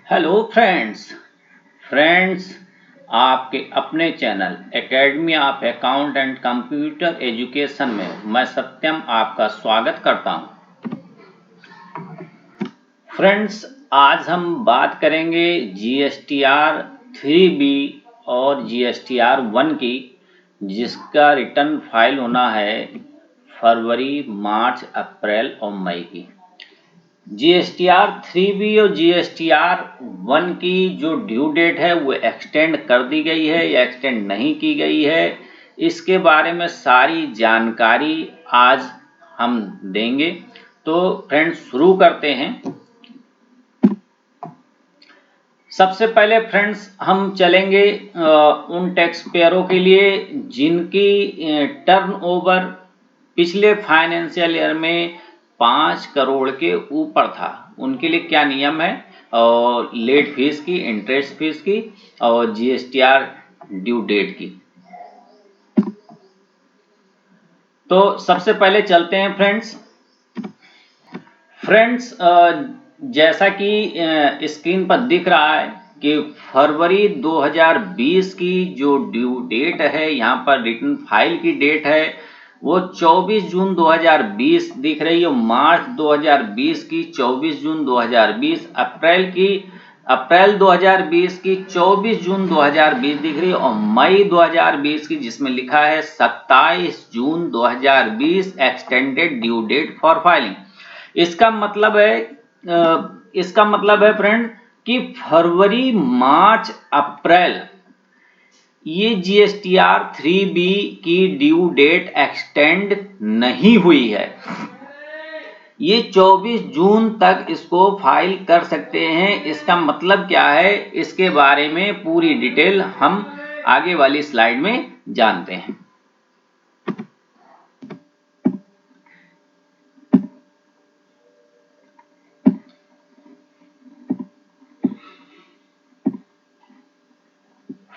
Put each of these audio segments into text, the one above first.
Hello friends आपके अपने channel academy of account and computer education में मैं सत्यम आपका स्वागत करता हूं। फ्रेंड्स आज हम बात करेंगे जीएसटीआर 3B और जीएसटीआर 1 की, जिसका रिटर्न फाइल होना है फरवरी, मार्च, अप्रैल और मई की। जीएसटीआर 3B और जीएसटीआर 1 की जो ड्यू डेट है वो एक्सटेंड कर दी गई है या एक्सटेंड नहीं की गई है, इसके बारे में सारी जानकारी आज हम देंगे। तो फ्रेंड्स शुरू करते हैं। सबसे पहले फ्रेंड्स हम चलेंगे उन टैक्स पेयरों के लिए जिनकी टर्नओवर पिछले फाइनेंशियल ईयर में 5 करोड़ के ऊपर था। उनके लिए क्या नियम है, और लेट फीस की, इंटरेस्ट फीस की और जीएसटीआर ड्यू डेट की। तो सबसे पहले चलते हैं फ्रेंड्स जैसा कि स्क्रीन पर दिख रहा है कि फरवरी 2020 की जो ड्यू डेट है, यहाँ पर रिटर्न फाइल की डेट है वो 24 जून 2020 दिख रही है। मार्च 2020 की 24 जून 2020, अप्रैल 2020 की 24 जून 2020 दिख रही है, और मई 2020 की जिसमें लिखा है 27 जून 2020 extended due date for filing. इसका मतलब है फ्रेंड कि फरवरी, मार्च, अप्रैल ये जीएसटीआर 3B की ड्यू डेट एक्सटेंड नहीं हुई है। ये 24 जून तक इसको फाइल कर सकते हैं। इसका मतलब क्या है, इसके बारे में पूरी डिटेल हम आगे वाली स्लाइड में जानते हैं।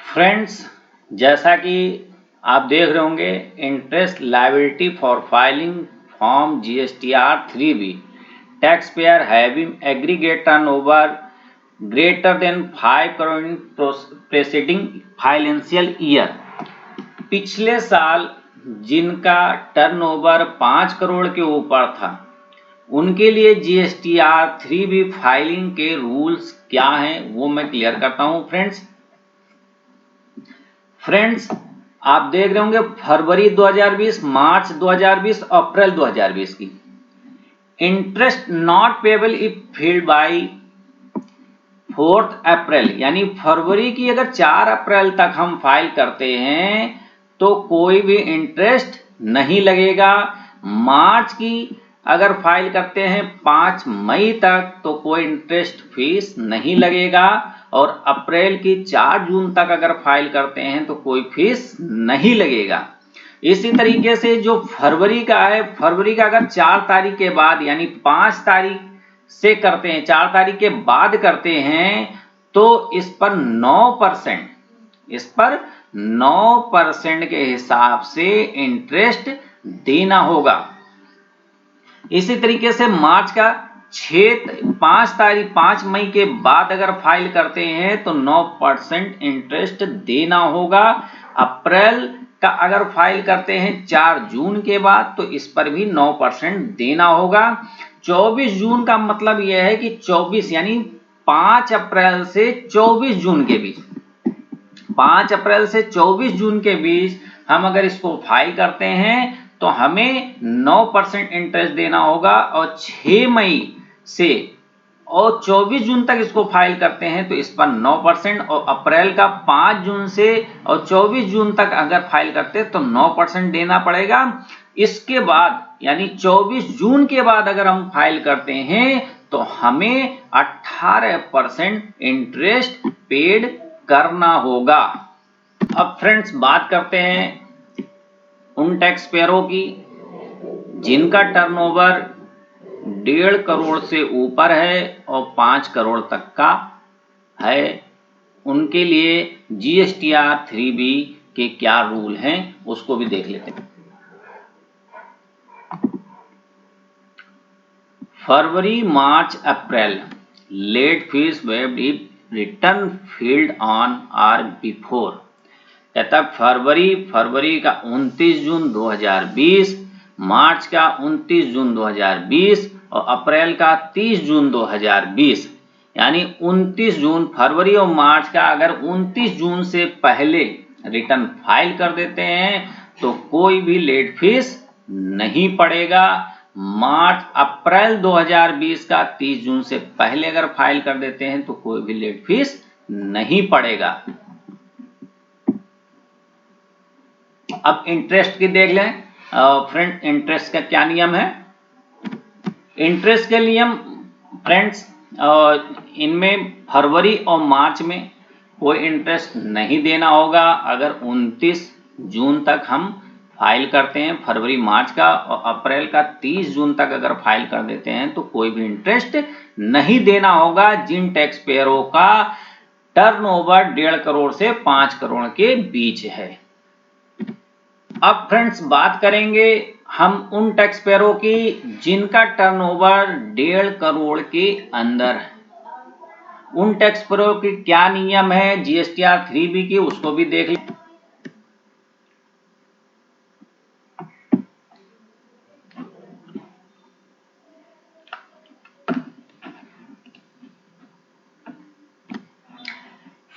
फ्रेंड्स जैसा कि आप देख रहे होंगे, interest liability for filing form GSTR 3B, tax payer having aggregate turnover greater than 5 crore in preceding financial year. पिछले साल जिनका टर्नओवर 5 करोड़ के ऊपर था, उनके लिए जीएसटीआर 3B फाइलिंग के रूल्स क्या हैं वो मैं क्लियर करता हूं। फ्रेंड्स आप देख रहे होंगे फरवरी 2020, मार्च 2020, अप्रैल 2020 की interest not payable if filed by 4 April, यानी फरवरी की अगर 4 अप्रैल तक हम फाइल करते हैं तो कोई भी इंटरेस्ट नहीं लगेगा। मार्च की अगर फाइल करते हैं 5 मई तक तो कोई इंटरेस्ट फीस नहीं लगेगा, और अप्रैल की 4 जून तक अगर फाइल करते हैं तो कोई फीस नहीं लगेगा। इसी तरीके से जो फरवरी का है, फरवरी का अगर 4 तारीख के बाद यानी 5 तारीख से करते हैं, 4 तारीख के बाद करते हैं तो इस पर 9% के हिसाब से इंटरेस्ट देना होगा। इसी तरीके से मार्च का 5 मई के बाद अगर फाइल करते हैं तो 9% इंटरेस्ट देना होगा। अप्रैल का अगर फाइल करते हैं 4 जून के बाद तो इस पर भी 9% देना होगा। 24 जून का मतलब यह है कि 24 यानी 5 अप्रैल से 24 जून के बीच, 5 अप्रैल से 24 जून के बीच हम अगर इसको फाइल करते हैं तो हमें 9% इंटरेस्ट देना होगा, और 6 मई से और 24 जून तक इसको फाइल करते हैं तो इस पर 9%, और अप्रैल का 5 जून से और 24 जून तक अगर फाइल करते हैं तो 9% देना पड़ेगा। इसके बाद यानी 24 जून के बाद अगर हम फाइल करते हैं तो हमें 18% इंटरेस्ट पेड करना होगा। अब फ्रेंड्स बात करते हैं उन टैक्स पेयरों की जिनका टर्नओवर 1.5 करोड़ से ऊपर है और 5 करोड़ तक का है। उनके लिए जीएसटीआर 3B के क्या रूल हैं उसको भी देख लेते हैं। फरवरी, मार्च, अप्रैल late fees waived if return filed on or before. कहता फरवरी का 29 जून 2020, मार्च का 29 जून 2020 और अप्रैल का 30 जून 2020। यानी 29 जून, फरवरी और मार्च का अगर 29 जून से पहले रिटर्न फाइल कर देते हैं तो कोई भी लेट फीस नहीं पड़ेगा। अप्रैल 2020 का 30 जून से पहले अगर फाइल कर देते हैं तो कोई भी लेट फीस नहीं पड़ेगा। अब इंटरेस्ट की देख लें फ्रेंड, इंटरेस्ट का क्या नियम है। इंटरेस्ट के नियम फ्रेंड्स, इनमें फरवरी और मार्च में कोई इंटरेस्ट नहीं देना होगा। अगर 29 जून तक हम फाइल करते हैं फरवरी मार्च का, और अप्रैल का 30 जून तक अगर फाइल कर देते हैं तो कोई भी इंटरेस्ट नहीं देना होगा जिन टैक्स पेयरों का टर्नओवर 1.5 करोड़ से 5 करोड़ के बीच है। अब फ्रेंड्स बात करेंगे हम उन टैक्स पेयरों की जिनका टर्नओवर 1.5 करोड़ के अंदर है। उन टैक्स पेयरों की क्या नियम है जीएसटीआर 3B की, उसको भी देख लें।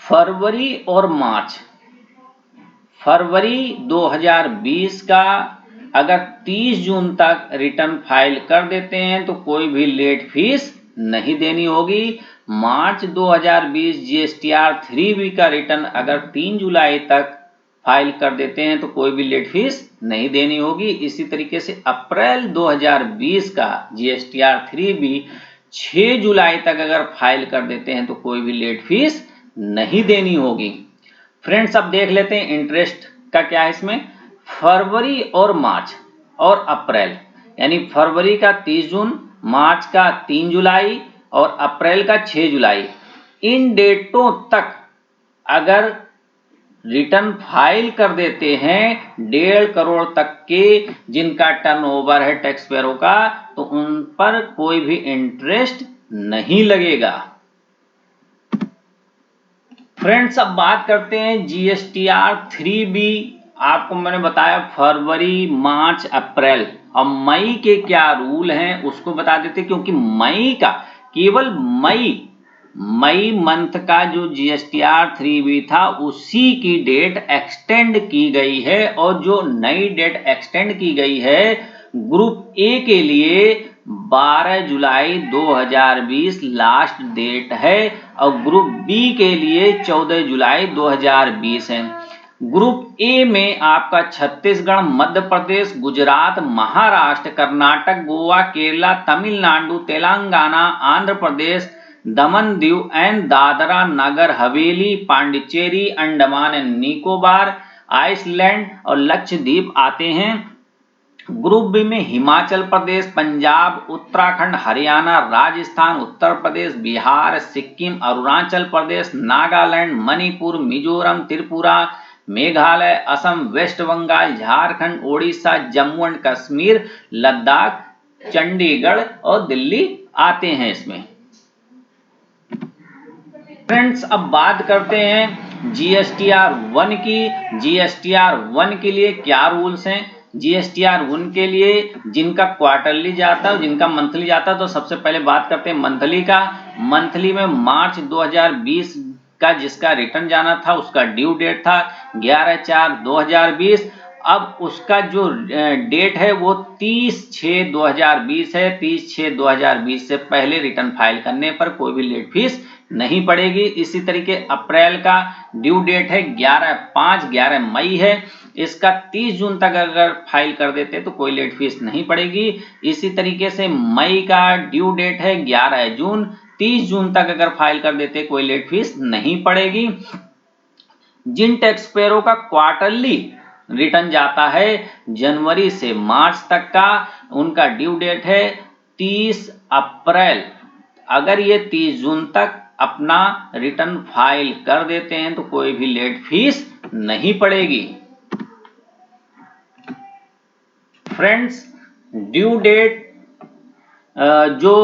फरवरी और मार्च, फरवरी 2020 का अगर 30 जून तक रिटर्न फाइल कर देते हैं तो कोई भी लेट फीस नहीं देनी होगी। मार्च 2020 जीएसटीआर 3B का रिटर्न अगर 3 जुलाई तक फाइल कर देते हैं तो कोई भी लेट फीस नहीं देनी होगी। इसी तरीके से अप्रैल 2020 का जीएसटीआर 3B 6 जुलाई तक अगर फाइल कर देते हैं तो कोई भी लेट फीस नहीं देनी होगी। फ्रेंड्स अब देख लेते हैं इंटरेस्ट का क्या है इसमें। फरवरी और मार्च और अप्रैल, यानी फरवरी का 30 जून, मार्च का 3 जुलाई और अप्रैल का 6 जुलाई, इन डेटों तक अगर रिटर्न फाइल कर देते हैं 1.5 करोड़ तक के जिनका टर्नओवर है टैक्स पेयरों का, तो उन पर कोई भी इंटरेस्ट नहीं लगेगा। फ्रेंड्स अब बात करते हैं जीएसटीआर 3B। आपको मैंने बताया फरवरी, मार्च, अप्रैल और मई के क्या रूल हैं उसको बता देते, क्योंकि मई का केवल मई मंथ का जो जीएसटीआर 3B था उसी की डेट एक्सटेंड की गई है, और जो नई डेट एक्सटेंड की गई है ग्रुप ए के लिए 12 जुलाई 2020 लास्ट डेट है और ग्रुप बी के लिए 14 जुलाई 2020 है। ग्रुप ए में आपका Chhattisgarh, Madhya Pradesh, Gujarat, Maharashtra, Karnataka, Goa, Kerala, Tamil Nadu, Telangana, Andhra Pradesh, Daman Diu and Dadra Nagar Haveli, Pondicherry, Andaman and Nicobar, Iceland और लक्षद्वीप आते हैं। ग्रुप बी में हिमाचल प्रदेश, पंजाब, उत्तराखंड, हरियाणा, राजस्थान, उत्तर प्रदेश, बिहार, सिक्किम, अरुणाचल प्रदेश, नागालैंड, मणिपुर, मिजोरम, त्रिपुरा, मेघालय, असम, वेस्ट बंगाल, झारखंड, ओडिशा, जम्मू एंड कश्मीर, लद्दाख, चंडीगढ़ और दिल्ली आते हैं इसमें। फ्रेंड्स अब बात करते हैं जीएसटीआर 1 की। जीएसटीआर 1 के लिए क्या रूल्स हैं। जीएसटीआर 1 के लिए जिनका क्वार्टरली जाता है, जिनका मंथली जाता है, तो सबसे पहले बात करते हैं मंथली का। मंथली में मार्च 2020 का जिसका रिटर्न जाना था उसका ड्यू डेट था 11/4/2020। अब उसका जो डेट है वो 30/6/2020 है। 30/6/2020 से पहले रिटर्न फाइल करने पर कोई भी लेट फीस नहीं पड़ेगी। इसी तरीके अप्रैल का ड्यू डेट है 11 मई है। इसका 30 जून तक अगर फाइल कर देते तो कोई लेट फीस नहीं पड़ेगी। इसी तरीके से मई का ड्यू डेट है 11 जून, 30 जून तक अगर फाइल कर देते कोई लेट फीस नहीं पड़ेगी। जिन टैक्स पेयरों का क्वार्टरली रिटर्न जाता है जनवरी से मार्च तक का, उनका ड्यू डेट है 30 अप्रैल। अगर ये 30 जून तक अपना रिटर्न फाइल कर देते हैं तो कोई भी लेट फीस नहीं पड़ेगी। फ्रेंड्स ड्यू डेट जो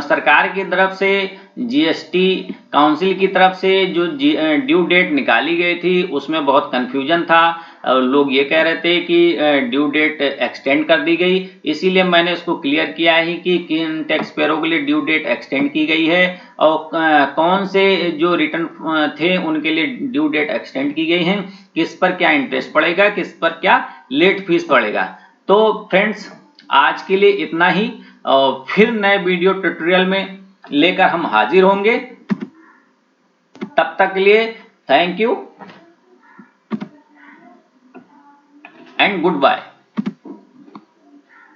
सरकार की तरफ से जीएसटी काउंसिल की तरफ से जो ड्यू डेट निकाली गई थी उसमें बहुत कंफ्यूजन था और लोग ये कह रहे थे कि ड्यू डेट एक्सटेंड कर दी गई, इसीलिए मैंने इसको क्लियर किया है कि किन टैक्स पेयरों के लिए ड्यू डेट एक्सटेंड की गई है और कौन से जो रिटर्न थे उनके लिए ड्यू डेट एक्सटेंड की गई है, किस पर क्या इंटरेस्ट पड़ेगा, किस पर क्या लेट फीस पड़ेगा। तो फ्रेंड्स आज के लिए इतना ही, और फिर नए वीडियो ट्यूटोरियल में लेकर हम हाजिर होंगे। तब तक के लिए thank you and good bye.